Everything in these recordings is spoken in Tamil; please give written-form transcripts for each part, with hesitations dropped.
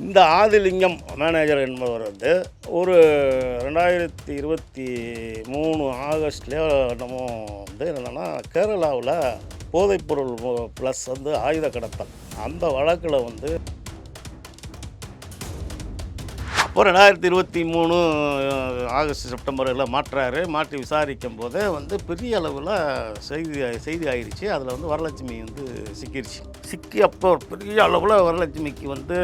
இந்த ஆதிலிங்கம் மேனேஜர் என்பவர் வந்து ஒரு 2023 ஆகஸ்ட்லேயோ என்னமோ வந்து என்னென்னா கேரளாவில் போதைப்பொருள் ப்ளஸ் வந்து ஆயுத கடத்தல் அந்த வழக்கில் வந்து அப்போ 2023 ஆகஸ்ட் செப்டம்பரில் மாற்றி விசாரிக்கும் போதே வந்து பெரிய அளவில் செய்தி ஆயிடுச்சு. அதில் வந்து வரலட்சுமி வந்து சிக்கி அப்போ பெரிய அளவில் வரலட்சுமிக்கு வந்து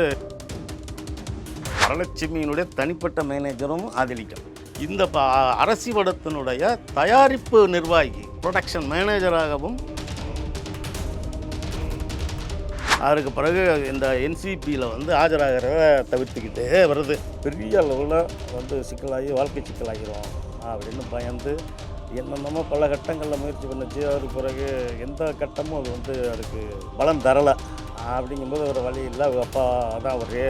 வரலட்சுமியினுடைய தனிப்பட்ட மேனேஜரும் ஆதிலிங்கம். இந்த அரசி படத்தினுடைய தயாரிப்பு நிர்வாகி ப்ரொடக்ஷன் மேனேஜராகவும் அதுக்கு பிறகு இந்த என்சிபியில் வந்து ஆஜராகிறத தவிர்த்துக்கிட்டே வருது. பெரிய அளவில் வந்து சிக்கலாகி வாழ்க்கை சிக்கலாகிறோம் அப்படின்னு பயந்து என்னென்னமோ பல கட்டங்களில் முயற்சி பண்ணிச்சு. அதுக்கு பிறகு எந்த கட்டமும் அது வந்து அதுக்கு பலம் தரலை. அப்படிங்கும்போது ஒரு வழி இல்லை, அப்பா தான் ஒரே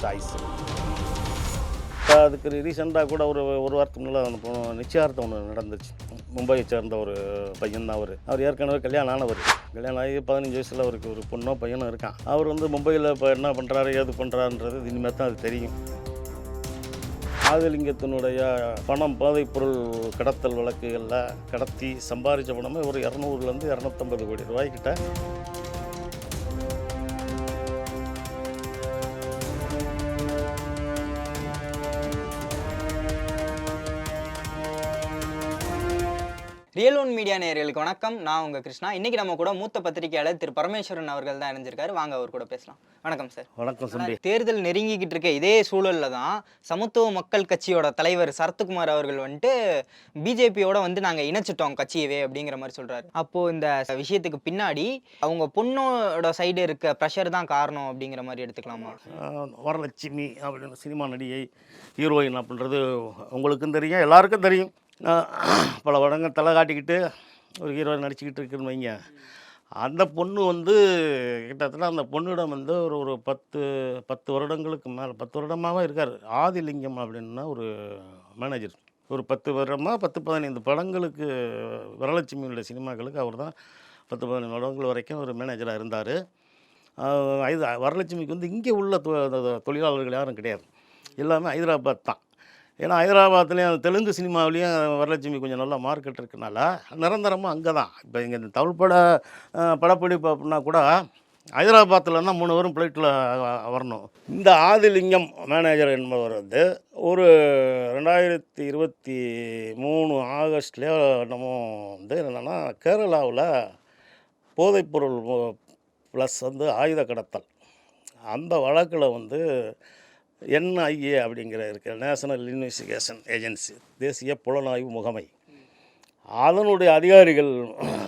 சாய்ஸ். அதுக்கு ரீசெண்டாக கூட ஒரு வாரத்துக்கு முன்னால் நிச்சயார்த்தம் ஒன்று நடந்துச்சு. மும்பையை சேர்ந்த ஒரு பையன் தான் அவர் ஏற்கனவே கல்யாணம் ஆகி 15 வயசில் அவருக்கு ஒரு பொண்ணோ பையனும் இருக்கான். அவர் வந்து மும்பையில் இப்போ என்ன பண்ணுறாரு ஏது பண்ணுறாருன்றது இனிமேல் தான் அது தெரியும். ஆதிலிங்கத்தினுடைய பணம் போதைப்பொருள் கடத்தல் வழக்குகளில் கடத்தி சம்பாதிச்ச பணமே ஒரு 200 250 கோடி ரூபாய்க்கிட்ட. ரியல் ஒன் மீடியா நேயர்களுக்கு வணக்கம். நான் உங்கள் கிருஷ்ணா. இன்றைக்கி நம்ம கூட மூத்த பத்திரிகையாளர் திரு பரமேஸ்வரன் அவர்கள் தான் இணைஞ்சிருக்காரு. வாங்க அவர் கூட பேசலாம். வணக்கம் சார். வணக்கம் தம்பி. தேர்தல் நெருங்கிக்கிட்டு இருக்க இதே சூழலில் தான் சமத்துவ மக்கள் கட்சியோட தலைவர் சரத்குமார் அவர்கள் வந்துட்டு பிஜேபியோட வந்து நாங்கள் இணைச்சிட்டோம் கட்சியவே அப்படிங்கிற மாதிரி சொல்கிறாரு. அப்போது இந்த விஷயத்துக்கு பின்னாடி அவங்க பொண்ணோட சைடு இருக்க ப்ரெஷர் தான் காரணம் அப்படிங்கிற மாதிரி எடுத்துக்கலாமா? வரலட்சுமி அப்படின்னு சினிமா நடிகை ஹீரோயின் அப்படின்றது உங்களுக்கும் தெரியும், எல்லாருக்கும் தெரியும். பல படங்கள் தலை காட்டிக்கிட்டு ஒரு ஹீரோயின் நடிச்சுக்கிட்டு இருக்குன்னு வைங்க. அந்த பொண்ணு வந்து கிட்டத்தட்ட அந்த பொண்ணிடம் வந்து ஒரு 10 வருடங்களுக்கு மேலே 10 வருடமாகவே இருக்கார். ஆதிலிங்கம் அப்படின்னா ஒரு மேனேஜர். ஒரு 10 வருடமாக 10-15 படங்களுக்கு வரலட்சுமியுடைய சினிமாக்களுக்கு அவர் தான் 10-15 வருடங்கள் வரைக்கும் ஒரு மேனேஜராக இருந்தார். வரலட்சுமிக்கு வந்து இங்கே உள்ள தொழிலாளர்கள் யாரும் கிடையாது, எல்லாமே ஹைதராபாத் தான். ஏன்னா ஹைதராபாத்லேயும் தெலுங்கு சினிமாவிலையும் வரலட்சுமி கொஞ்சம் நல்லா மார்க்கெட் இருக்கனால நிரந்தரமாக அங்கே தான். இப்போ இங்கே இந்த தமிழ் படப்பிடிப்பு அப்படின்னா கூட ஹைதராபாத்தில் தான் 3 பேரும் ஃப்ளைட்டில் வரணும். இந்த ஆதிலிங்கம் மேனேஜர் என்பவர் வந்து ஒரு 2023 ஆகஸ்ட்லேயோ என்னமோ வந்து என்னென்னா கேரளாவில் போதைப்பொருள் ப்ளஸ் வந்து ஆயுத கடத்தல் அந்த வழக்கில் வந்து NIA அப்படிங்கிற இருக்கிற நேஷனல் இன்வெஸ்டிகேஷன் ஏஜென்சி, தேசிய புலனாய்வு முகமை, அதனுடைய அதிகாரிகள்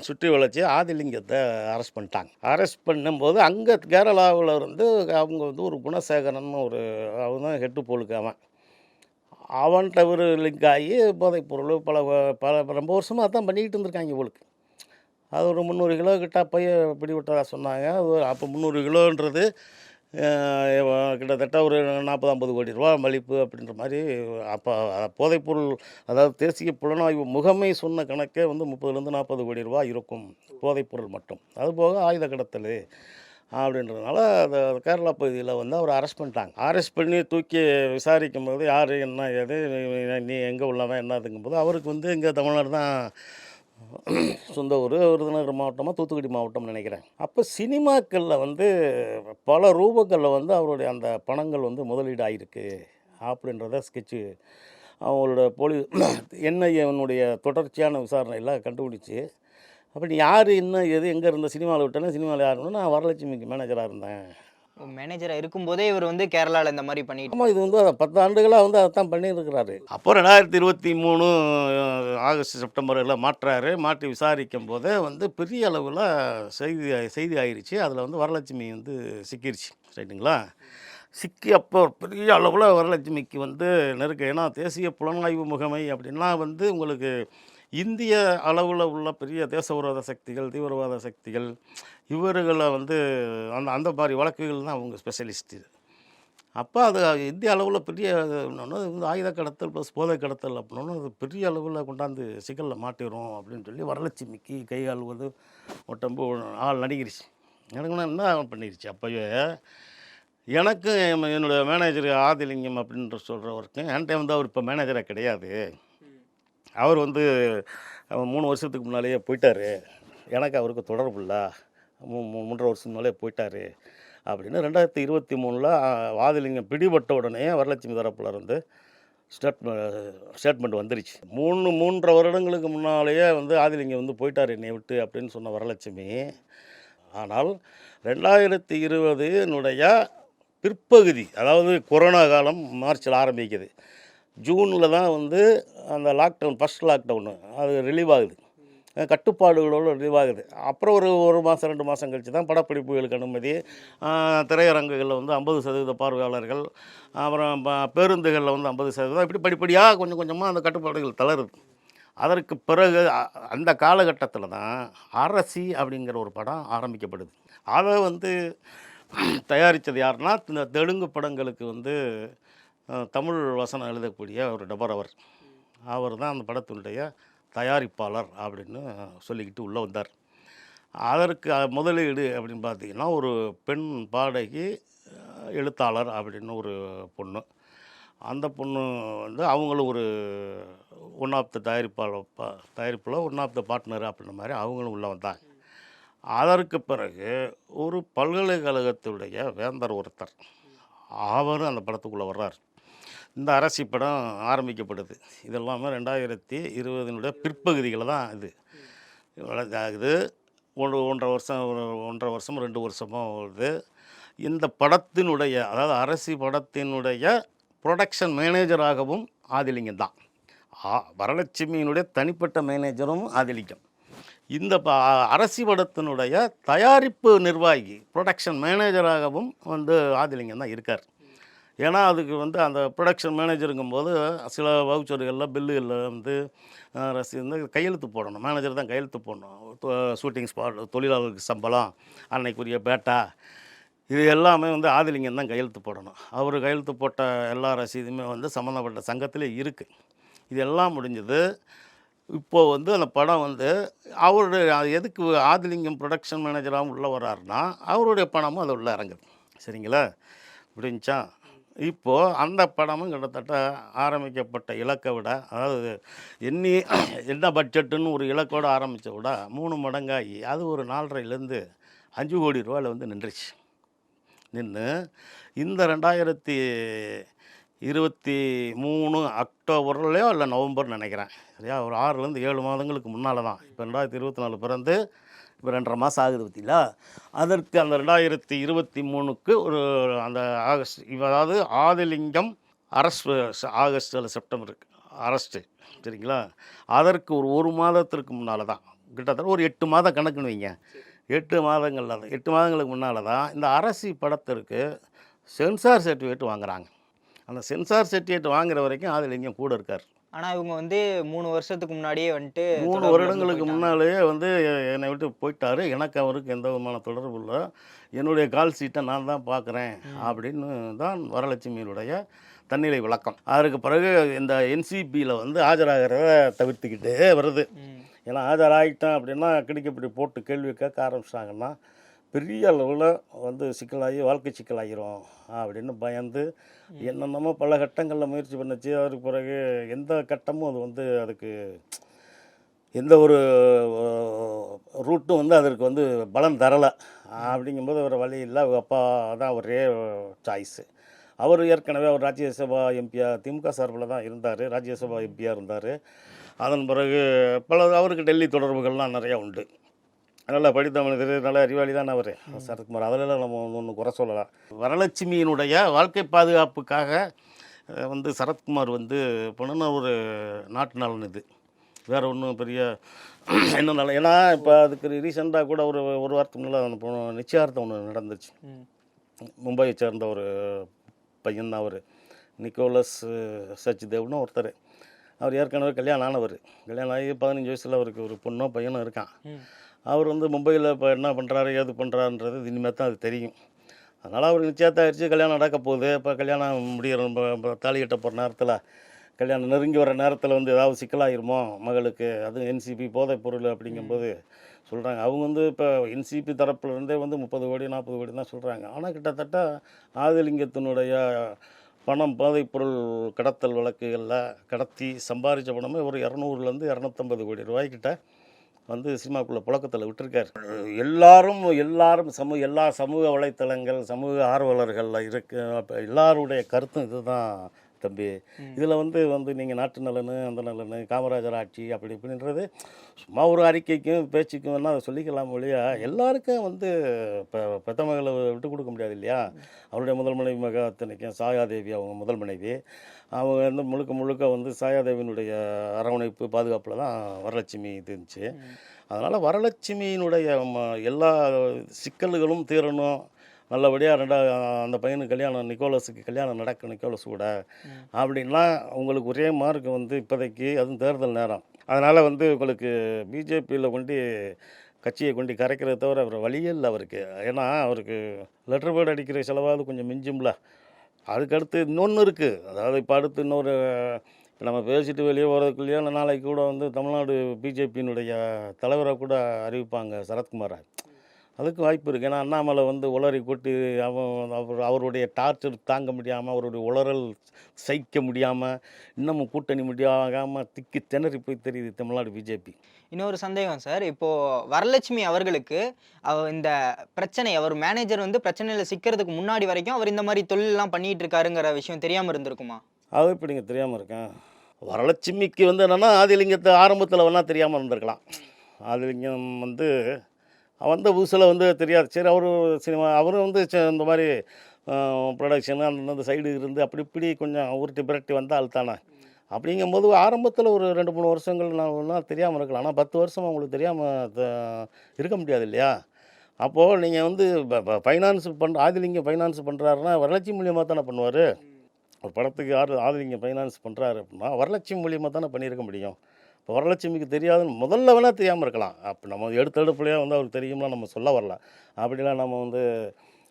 சுற்றி வளைச்சி ஆதிலிங்கத்தை அரெஸ்ட் பண்ணிட்டாங்க. அரெஸ்ட் பண்ணும்போது அங்கே கேரளாவில் இருந்து அவங்க வந்து ஒரு குணசேகரன் அவன் தான் ஹெட்டு போலுக்கு அவன்கிட்ட ஒரு லிங்க் ஆகி போதைப்பொருள் ரொம்ப வருஷமாக தான் பண்ணிக்கிட்டு இருந்திருக்காங்க இவளுக்கு. அது ஒரு 300 கிலோ கிட்ட போய் பிடிவிட்டதாக சொன்னாங்க. அப்போ 300 கிலோன்றது கிட்டத்தட்ட ஒரு 40-50 கோடி ரூபா மதிப்பு அப்படின்ற மாதிரி. அப்போ போதைப்பொருள் அதாவது தேசிய புலனாய்வு முகமை சொன்ன கணக்கே வந்து 30-40 கோடி ரூபா இருக்கும் போதைப்பொருள் மட்டும். அதுபோக ஆயுத கடத்தல் அப்படின்றதுனால அந்த கேரளா பகுதியில் வந்து அவர் அரெஸ்ட் பண்ணிட்டாங்க. அரெஸ்ட் பண்ணி தூக்கி விசாரிக்கும் போது யார் என்ன ஏது நீ எங்கே உள்ளவன் என்னதுங்கும்போது அவருக்கு வந்து இங்கே தமிழ்நாடு தான் சொந்த ஊர், விருதுநகர் மாவட்டமாக தூத்துக்குடி மாவட்டம்னு நினைக்கிறேன். அப்போ சினிமாக்களில் வந்து பல ரூபங்களில் வந்து அவருடைய அந்த பணங்கள் வந்து முதலீடு ஆகிருக்கு அப்படின்றத ஸ்கெட்சு அவங்களோட NIA தொடர்ச்சியான விசாரணையில் கண்டுபிடிச்சி, அப்படி யார் என்ன எது எங்கே இருந்த சினிமாவில் விட்டேன்னா சினிமாவில் யாருன்னா நான் வரலட்சுமிக்கு மேனேஜராக இருந்தேன். மேனேஜராக இருக்கும்போதே இவர் வந்து கேரளாவில் இந்த மாதிரி பண்ணிட்டு. ஆமாம், இது வந்து 10 ஆண்டுகளாக வந்து அதை தான் பண்ணியிருக்கிறாரு. அப்போ 2023 ஆகஸ்ட் செப்டம்பரில் மாற்றி விசாரிக்கும் போதே வந்து பெரிய அளவில் செய்தி ஆயிடுச்சு. அதில் வந்து வரலட்சுமி வந்து சிக்கிருச்சு. ரைட்டுங்களா? சிக்கி அப்போ பெரிய அளவில் வரலட்சுமிக்கு வந்து ஏன்னா தேசிய புலனாய்வு முகமை அப்படின்னா வந்து உங்களுக்கு இந்திய அளவில் உள்ள பெரிய தேசவிரோத சக்திகள், தீவிரவாத சக்திகள், இவர்களை வந்து அந்த மாதிரி வழக்குகள் தான் அவங்க ஸ்பெஷலிஸ்ட்டு. அப்போ அது இந்திய அளவில் பெரிய இந்த ஆயுத கடத்தல் ப்ளஸ் போதை கடத்தல் அப்படின்னா அது பெரிய அளவில் கொண்டாந்து சிக்கலில் மாட்டிடும் அப்படின்னு சொல்லி வரலட்சுமிக்கு கை ஆள்வது ஒட்டம்பு ஆள் நடிகிருச்சு. எனக்குன்னா என்ன பண்ணிருச்சு அப்போயே எனக்கு என்னுடைய மேனேஜர் ஆதிலிங்கம் அப்படின்ற சொல்கிறவருக்கும் என்கிட்ட வந்து அவர் இப்போ மேனேஜராக கிடையாது. அவர் வந்து 3 வருஷத்துக்கு முன்னாலேயே போயிட்டார். எனக்கு அவருக்கு தொடர்பு இல்லை. 3.5 வருஷம் முன்னாலே போயிட்டார் அப்படின்னு 2023 ஆதிலிங்கம் பிடிபட்ட உடனே வரலட்சுமி தரப்புல இருந்து ஸ்டேட்மெண்ட் வந்துருச்சு. 3.5 வருடங்களுக்கு முன்னாலேயே வந்து ஆதிலிங்கம் வந்து போயிட்டார் என்னை விட்டு அப்படின்னு சொன்ன வரலட்சுமி, ஆனால் 2020 பிற்பகுதி, அதாவது கொரோனா காலம் மார்ச்சில் ஆரம்பிக்குது. ஜூனில் தான் வந்து அந்த ஃபஸ்ட் லாக்டவுனு அது ரிலீவ் ஆகுது, கட்டுப்பாடுகளோடு ரிலீவ் ஆகுது. அப்புறம் ஒரு மாதம் 2 மாதம் கழித்து தான் படப்பிடிப்புகளுக்கு அனுமதி, திரையரங்குகளில் வந்து 50% பார்வையாளர்கள், அப்புறம் பேருந்துகளில் வந்து 50%, இப்படி படிப்படியாக கொஞ்சம் கொஞ்சமாக அந்த கட்டுப்பாடுகள் தளருது. அதற்கு பிறகு அந்த காலகட்டத்தில் தான் அரசி அப்படிங்கிற ஒரு படம் ஆரம்பிக்கப்படுது. அதை வந்து தயாரித்தது யாருன்னா, இந்த தெலுங்கு படங்களுக்கு வந்து தமிழ் வசனம் எழுதக்கூடிய ஒரு நபர். அவர் தான் அந்த படத்தினுடைய தயாரிப்பாளர் அப்படின்னு சொல்லிக்கிட்டு உள்ளே வந்தார். அதற்கு முதலீடு அப்படின்னு பார்த்தீங்கன்னா, ஒரு பெண் பாடகி, எழுத்தாளர் அப்படின்னு ஒரு பொண்ணு. அந்த பொண்ணு வந்து அவங்களும் ஒரு ஒன் ஆஃப் த தயாரிப்பில் ஒன் ஆஃப் த பார்ட்னர் அப்படின்ற மாதிரி அவங்களும் உள்ளே வந்தாங்க. அதற்கு பிறகு ஒரு பல்கலைக்கழகத்துடைய வேந்தர் ஒருத்தர், அவரும் அந்த படத்துக்குள்ளே வர்றார். இந்த அரசி படம் ஆரம்பிக்கப்படுது. இதெல்லாமே 2020 பிற்பகுதிகளில் தான் இது ஆகுது. 1.5 வருஷம் 2 வருஷமோ வருது. இந்த படத்தினுடைய, அதாவது அரசி படத்தினுடைய ப்ரொடக்ஷன் மேனேஜராகவும் ஆதிலிங்கம் தான். வரலட்சுமியினுடைய தனிப்பட்ட மேனேஜரும் ஆதிலிங்கம். இந்த அரசி படத்தினுடைய தயாரிப்பு நிர்வாகி, ப்ரொடக்ஷன் மேனேஜராகவும் வந்து ஆதிலிங்கம் தான் இருக்கார். ஏன்னா அதுக்கு வந்து அந்த ப்ரொடக்ஷன் மேனேஜருங்கும்போது சில வவுச்சர்களில் பில்லுகளில் வந்து ரசீது கையெழுத்து போடணும். மேனேஜர் தான் கையெழுத்து போடணும். ஷூட்டிங் ஸ்பாட், தொழிலாளருக்கு சம்பளம், அன்னைக்குரிய பேட்டா, இது எல்லாமே வந்து ஆதிலிங்கம் தான் கையெழுத்து போடணும். அவர் கையெழுத்து போட்ட எல்லா ரசீதுமே வந்து சம்மந்தப்பட்ட சங்கத்திலே இருக்குது. இது எல்லாம் முடிஞ்சது. இப்போது வந்து அந்த படம் வந்து அவருடைய எதுக்கு ஆதிலிங்கம் ப்ரொடக்ஷன் மேனேஜராகவும் உள்ளே வர்றாருன்னா, அவருடைய பணமும் அது உள்ளே இறங்குது. சரிங்களா? முடிஞ்சா இப்போது அந்த படமும் கிட்டத்தட்ட ஆரம்பிக்கப்பட்ட இலக்கை விட, அதாவது என்ன பட்ஜெட்டுன்னு ஒரு இலக்கோடு ஆரம்பித்த விட 3 மடங்காகி அது ஒரு 4.5லேருந்து 5 கோடி ரூபாயில் வந்து நின்றுச்சு. நின்று இந்த 2023 அக்டோபர்லையோ இல்லை நவம்பர் நினைக்கிறேன், சரியா, ஒரு 6லேருந்து 7 மாதங்களுக்கு முன்னால் தான். இப்போ 2024 பிறந்து இப்போ 2.5 மாதம் ஆகுது பார்த்தீங்களா. அதற்கு அந்த 2023க்கு ஒரு அந்த ஆகஸ்ட், அதாவது ஆதிலிங்கம் ஆகஸ்ட் இல்லை செப்டம்பருக்கு அரெஸ்ட்டு, சரிங்களா. அதற்கு ஒரு மாதத்திற்கு முன்னால் தான், கிட்டத்தட்ட ஒரு 8 மாதம் கணக்குன்னு வைங்க. 8 மாதங்களுக்கு முன்னால் தான் இந்த அரசி படத்திற்கு சென்சார் சர்டிஃபிகேட் வாங்குகிறாங்க. அந்த சென்சார் சர்டிஃபிகேட் வாங்குற வரைக்கும் ஆதிலிங்கம் கூட இருக்கார். ஆனால் இவங்க வந்து 3 வருஷத்துக்கு முன்னாடியே வந்துட்டு 3 வருடங்களுக்கு முன்னாலேயே வந்து என்னை விட்டு போயிட்டார். எனக்கு அவருக்கு எந்த விதமான தொடர்பு இல்லை. என்னுடைய கால் சீட்டை நான் தான் பார்க்குறேன் அப்படின்னு தான் வரலட்சுமியினுடைய தன்னிலை விளக்கம். அதற்கு பிறகு இந்த என்சிபியில் வந்து ஆஜராகிறத தவிர்த்துக்கிட்டே வருது. ஏன்னா ஆஜராகிட்டேன் அப்படின்னா கிடிக்கப்படி போட்டு கேள்வி கேட்க ஆரம்பிச்சிட்டாங்கன்னா பெரிய அளவில் வந்து சிக்கலாகி வாழ்க்கை சிக்கலாகிரும் அப்படின்னு பயந்து என்னென்னமோ பல கட்டங்களில் முயற்சி பண்ணிச்சு. அதற்கு பிறகு எந்த கட்டமும் அது வந்து அதுக்கு எந்த ஒரு ரூட்டும் வந்து அதற்கு வந்து பலம் தரலை. அப்படிங்கும்போது ஒரு வழி இல்லை. அவங்க அப்பா தான் ஒரே சாய்ஸு. அவர் ஏற்கனவே அவர் ராஜ்யசபா எம்பியாக திமுக சார்பில் தான் இருந்தார், ராஜ்யசபா எம்பியாக இருந்தார். அதன் பிறகு அவருக்கு டெல்லி தொடர்புகள்லாம் நிறையா உண்டு. நல்லா படித்த மனிதர், நல்ல அறிவாளி தான் அவர் சரத்குமார். அதிலெல்லாம் நம்ம ஒன்று குறை சொல்லலாம். வரலட்சுமியினுடைய வாழ்க்கை பாதுகாப்புக்காக வந்து சரத்குமார் வந்து பண்ணின ஒரு நாட்டு நலன் இது, வேறு ஒன்றும் பெரிய என்ன நல்ல. ஏன்னா இப்போ அதுக்கு ரீசெண்டாக கூட ஒரு வாரத்துக்கு முன்னால் நிச்சயார்த்தம் ஒன்று நடந்துச்சு. மும்பையை சேர்ந்த ஒரு பையன் தான் அவர், நிக்கோலஸ் சச்தேவ்னு ஒருத்தர். அவர் ஏற்கனவே கல்யாணம் ஆனவர். கல்யாணம் ஆகி 15 வயசில் அவருக்கு ஒரு பொண்ணோ பையனும் இருக்கான். அவர் வந்து மும்பையில் இப்போ என்ன பண்ணுறாரு ஏது பண்ணுறாருன்றது இனிமேல் தான் அது தெரியும். அதனால் அவர் நிச்சயத்தை ஆயிடுச்சு, கல்யாணம் நடக்க போகுது. இப்போ கல்யாணம் முடிகிற தாலி கட்ட போகிற நேரத்தில் கல்யாணம் நெருங்கி வர நேரத்தில் வந்து ஏதாவது சிக்கலாயிருமோ மகளுக்கு, அதுவும் என்சிபி போதைப் பொருள் அப்படிங்கும்போது சொல்கிறாங்க. அவங்க வந்து இப்போ என்சிபி தரப்புலேருந்தே வந்து 30 கோடி 40 கோடி தான் சொல்கிறாங்க. ஆனால் கிட்டத்தட்ட ஆதிலிங்கத்தினுடைய பணம் போதைப்பொருள் கடத்தல் வழக்குகளில் கடத்தி சம்பாரித்த பணமே ஒரு 200லேருந்து 250 கோடி ரூபாய்க்கிட்ட வந்து சினிமாக்குள்ளே புழக்கத்தில் விட்டுருக்காரு. எல்லாரும் எல்லா சமூக வலைத்தளங்கள், சமூக ஆர்வலர்களில் இருக்கு. அப்போ எல்லாருடைய கருத்தும் இதுதான் தம்பி. இதில் வந்து நீங்கள் நாட்டு நலனு, அந்த நலனு, காமராஜர் ஆட்சி அப்படி இப்படின்றது சும்மா ஒரு அறிக்கைக்கும் பேச்சுக்கும் வேணால் அதை சொல்லிக்கலாம் ஒழிய எல்லாருக்கும் வந்து இப்போ பெத்த மகளை விட்டு கொடுக்க முடியாது இல்லையா. அவருடைய முதல் மனைவி மக அத்தனைக்கும் சாயாதேவி அவங்க முதல் மனைவி. அவங்க வந்து முழுக்க முழுக்க வந்து சாயாதேவியினுடைய அரவணைப்பு பாதுகாப்பில் தான் வரலட்சுமி இது இருந்துச்சு. அதனால் வரலட்சுமியினுடைய எல்லா சிக்கல்களும் தீரணும், நல்லபடியாக அந்த பையனுக்கு கல்யாணம், நிக்கோலஸுக்கு கல்யாணம் நடக்கும் நிக்கோலஸ் கூட அப்படின்லாம் உங்களுக்கு ஒரே மார்க் வந்து இப்போதைக்கு, அதுவும் தேர்தல் நேரம். அதனால் வந்து உங்களுக்கு பிஜேபியில் கொண்டு கட்சியை கொண்டு கரைக்கிறத தவிர அவர் வழியே இல்லை அவருக்கு. ஏன்னா அவருக்கு லெட்டர் பேர்டு அடிக்கிற செலவாவது கொஞ்சம் மிஞ்சும்ல. அதுக்கடுத்து இன்னொன்று இருக்குது. அதாவது இப்போ அடுத்து இன்னொரு நம்ம பேசிட்டு வெளியே போகிறதுக்குள்ளேயே நாளைக்கு கூட வந்து தமிழ்நாடு பிஜேபியினுடைய தலைவரை கூட அறிவிப்பாங்க, சரத்குமாரை. அதுக்கும் வாய்ப்பு இருக்குது. ஏன்னா அண்ணாமலை வந்து உளறி கொட்டி அவருடைய டார்ச்சர் தாங்க முடியாமல், அவருடைய உளறல் சகிக்க முடியாமல், இன்னமும் கூட்டணி முடியாமல் திக்கி திணறி போய் தெரியுது தமிழ்நாடு பிஜேபி. இன்னொரு சந்தேகம் சார், இப்போ வரலட்சுமி அவர்களுக்கு இந்த பிரச்சனை, அவர் மேனேஜர் வந்து பிரச்சனையில சிக்கிறதுக்கு முன்னாடி வரைக்கும் அவர் இந்த மாதிரி தொழிலெல்லாம் பண்ணிட்டு இருக்காருங்கிற விஷயம் தெரியாமல் இருந்திருக்குமா? அது இப்படிங்க தெரியாமல் இருக்கேன். வரலட்சுமிக்கு வந்து என்னென்னா ஆதிலிங்கத்தை ஆரம்பத்தில் வேணால் தெரியாமல் இருந்திருக்கலாம். ஆதிலிங்கம் வந்து வந்த புதுசில் வந்து தெரியாது. சரி அவரும் வந்து இந்த மாதிரி ப்ரொடக்ஷனு அந்த சைடு இருந்து அப்படி இப்படி கொஞ்சம் உருட்டி பிரட்டி வந்தால் தானே. அப்படிங்கும்போது ஆரம்பத்தில் ஒரு 2-3 வருஷங்கள் நான் தெரியாமல் இருக்கலாம். ஆனால் 10 வருஷம் அவங்களுக்கு தெரியாமல் இருக்க முடியாது இல்லையா. அப்போது நீங்கள் வந்து ஃபைனான்ஸ் ஆதிலிங்கம் ஃபைனான்ஸ் பண்ணுறாருன்னா வரலட்சுமி மூலியமாக தானே பண்ணுவார். ஒரு படத்துக்கு ஆதிலிங்கம் ஃபைனான்ஸ் பண்ணுறாரு அப்படின்னா வரலட்சுமி மூலியமாக தானே பண்ணியிருக்க முடியும். இப்போ வரலட்சுமிக்கு தெரியாதுன்னு முதல்ல வேணால் தெரியாமல் இருக்கலாம். அப்போ நம்ம எடுத்தடுப்புலையே வந்து அவருக்கு தெரியும்னா நம்ம சொல்ல வரல. அப்படிலாம் நம்ம வந்து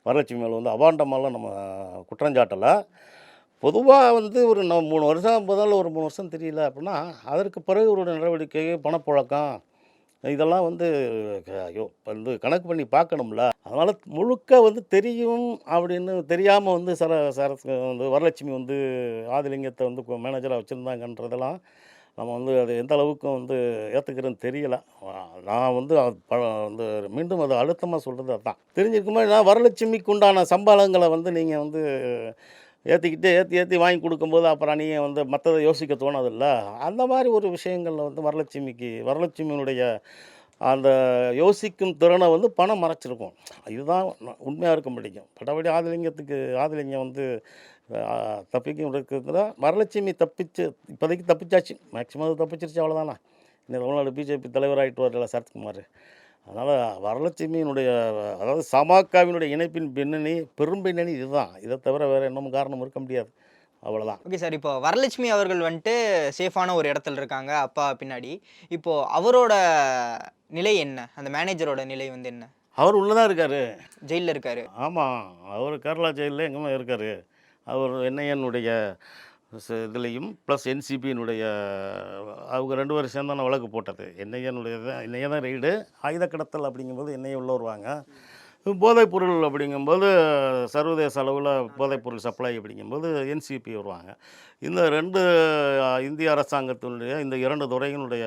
வரலட்சுமி மேலே வந்து அபாண்டமாலாம் நம்ம குற்றஞ்சாட்டலை. பொதுவாக வந்து ஒரு 3 வருஷம் முதல்ல ஒரு 3 வருஷம் தெரியல அப்படின்னா அதற்கு பிறகு ஒரு நடவடிக்கை, பணப்புழக்கம் இதெல்லாம் வந்து வந்து கணக்கு பண்ணி பார்க்கணும்ல. அதனால் முழுக்க வந்து தெரியும் அப்படின்னு தெரியாமல் வந்து வந்து வரலட்சுமி வந்து ஆதிலிங்கத்தை வந்து மேனேஜராக வச்சுருந்தாங்கன்றதெல்லாம் நம்ம வந்து அது எந்த அளவுக்கு வந்து ஏற்றுக்கிறேன்னு தெரியலை. நான் வந்து வந்து மீண்டும் அதை அழுத்தமாக சொல்கிறது அதுதான். தெரிஞ்சிருக்குமா நான் வரலட்சுமிக்கு உண்டான சம்பளங்களை வந்து நீங்கள் வந்து ஏற்றி வாங்கி கொடுக்கும்போது அப்புறம் நீங்கள் வந்து மற்றதை யோசிக்க தோணதில்ல. அந்த மாதிரி ஒரு விஷயங்களில் வந்து வரலட்சுமியினுடைய அந்த யோசிக்கும் திறனை வந்து பணம் மறைச்சிருக்கும். இதுதான் உண்மையாக இருக்க முடியும். படபடி ஆதிலிங்கம் வந்து தப்பிக்கும் இருக்குதுன்னா வரலட்சுமி இப்போதைக்கு தப்பிச்சாச்சு. மேக்சிமம் அது தப்பிச்சிருச்சு, அவ்வளோதானே. இன்னும் தமிழ்நாடு பிஜேபி தலைவராகிட்டு வரல சரத்குமார். அதனால் வரலட்சுமியினுடைய அதாவது சமாக்காவினுடைய இணைப்பின் பின்னணி பெரும்பின்னணி இதுதான். இதை தவிர வேறு இன்னமும் காரணம் இருக்க முடியாது, அவ்வளோதான். ஓகே சார், இப்போ வரலட்சுமி அவர்கள் வந்துட்டு சேஃபான ஒரு இடத்துல இருக்காங்க அப்பா பின்னாடி. இப்போது அவரோட நிலை என்ன? அந்த மேனேஜரோட நிலை வந்து என்ன? அவர் உள்ளே தான் இருக்கார், ஜெயிலில் இருக்கார். ஆமாம், அவர் கேரளா ஜெயிலில் எங்கேயுமே இருக்கார். அவர் என்ஐஏனுடைய இதுலேயும் ப்ளஸ் என்சிபியினுடைய அவங்க 2 பேரும் சேர்ந்தான வழக்கு போட்டது. என்ஐஏ தான் ரெய்டு. ஆயுத கடத்தல் அப்படிங்கும்போது என்ஐஏ உள்ள வருவாங்க. போதைப்பொருள் அப்படிங்கும்போது சர்வதேச அளவில் போதைப்பொருள் சப்ளை அப்படிங்கும்போது என்சிபி வருவாங்க. இந்த 2 இந்திய அரசாங்கத்தினுடைய இந்த 2 துறையினுடைய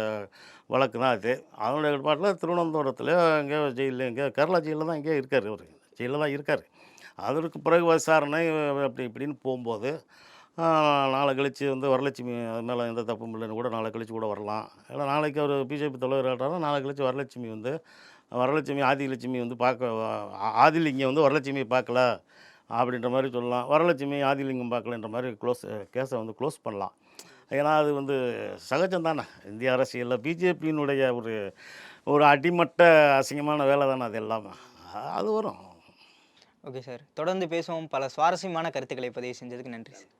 வழக்கு தான் அது. அதனுடைய ஏற்பாட்டில் திருவனந்தபுரத்தில் எங்கேயோ எங்கேயோ கேரளா ஜெயிலில் தான் எங்கேயோ இருக்கார். அவர் ஜெயிலில் தான் இருக்கார். அதற்கு பிறகு விசாரணை அப்படி இப்படின்னு போகும்போது நாளை கழித்து வந்து வரலட்சுமி அது மேலே எந்த தப்பும் இல்லைன்னு கூட நாளை கழித்து கூட வரலாம். இல்லை நாளைக்கு அவர் பிஜேபி தலைவர் ஆகிறாருன்னா நாளை கழித்து வரலட்சுமி ஆதிலட்சுமி வந்து ஆதிலிங்கம் வந்து வரலட்சுமியை பார்க்கல அப்படின்ற மாதிரி சொல்லலாம். வரலட்சுமி ஆதிலிங்கம் பார்க்கலன்ற மாதிரி கேஸை வந்து க்ளோஸ் பண்ணலாம். ஏன்னா அது வந்து சகஜம் தானே. இந்திய அரசியலில் பிஜேபியினுடைய ஒரு அடிமட்ட அசிங்கமான வேலை தானே அது எல்லாமே. அது வரும். ஓகே சார், தொடர்ந்து பேசுவோம். பல சுவாரஸ்யமான கருத்துக்களை பதிவு செஞ்சதுக்கு நன்றி சார்.